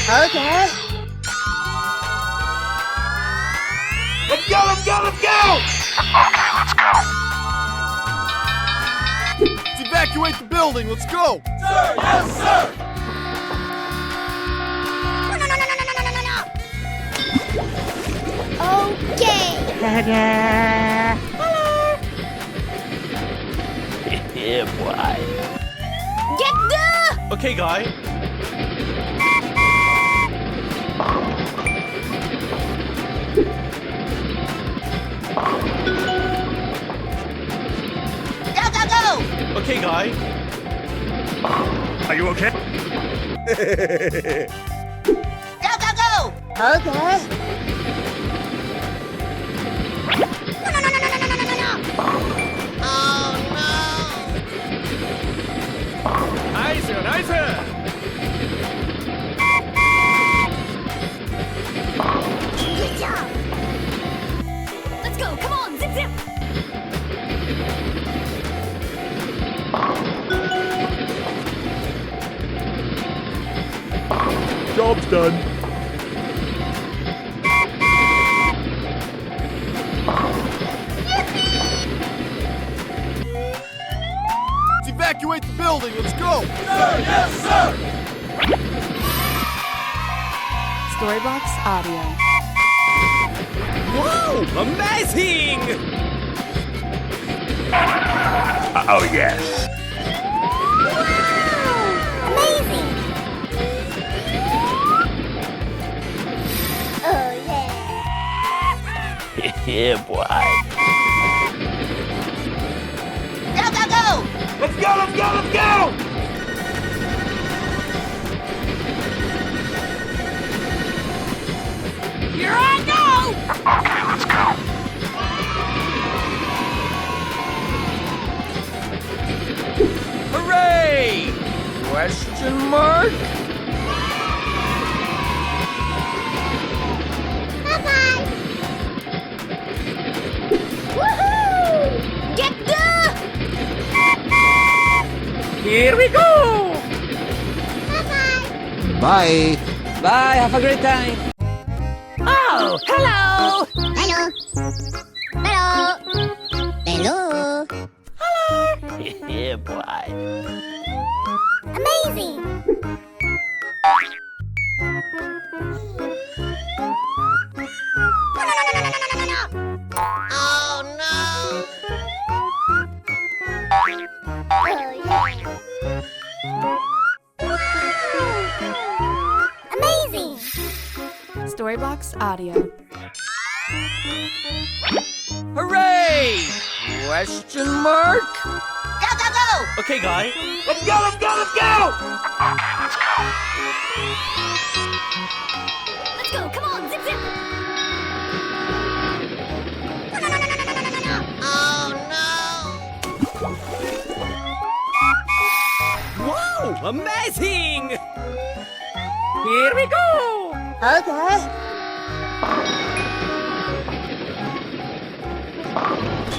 Okay. Let's go, let's go, let's go! Okay, let's go. Let's evacuate the building, let's go! Sir, yes, sir! Okay. Yeah, boy. Get the. Okay, guy. Go, go, go. Okay, guy. Are you okay? Go, go, go. Okay. Oh no. Nice, nice! Good job. Let's go. Come on, zip zip. Job's done. Let's evacuate the building, let's go! Sir, yes, sir! Storybox Audio. Wow, amazing! Oh, yes. Amazing. Oh yeah. Yeah, boy. Go, go, go. Let's go, let's go, let's go! Here I go. Okay, let's go. Hooray! Question mark? Bye-bye. Woohoo! Get the. Here we go! Bye-bye. Bye. Bye, have a great time. Oh, hello. Hello. Hello. Hello. Yeah, boy. Amazing. Oh no. Oh yeah. Amazing. Storybox Audio. Hooray! Question mark? Go, go, go. Okay, guy. Let's go, let's go, let's go! Okay, let's go. Let's go. Come on, zip zip. Oh no. Wow, amazing! Here we go! Okay.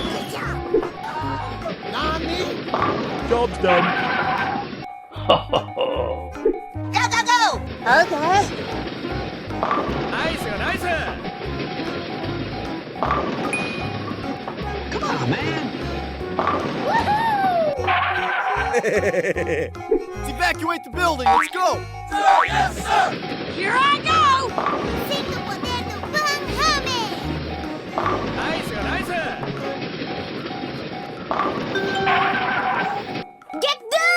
Good job. Nani? Job's done. Go, go, go. Okay. Nice, nice! Come on, man. Woohoo! Let's evacuate the building, let's go! Sir, yes, sir! Here I go. Cinco poder do Pynamid. Nice, nice! Get the.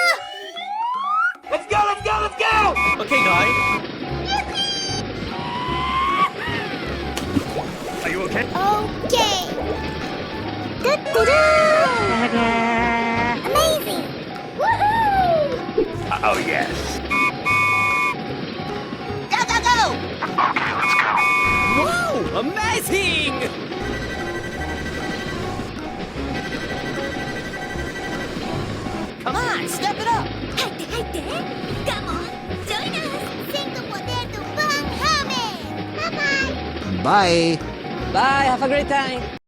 Let's go, let's go, let's go! Okay, guy. Are you okay? Okay. Da-da-da. Amazing. Woohoo! Oh, yes. Go, go, go. Okay, let's go. Wow, amazing! Come on, step it up. Hayte, hayte. Come on, join us. Cinco poder do Pynamid. Bye-bye. Bye. Bye, have a great time.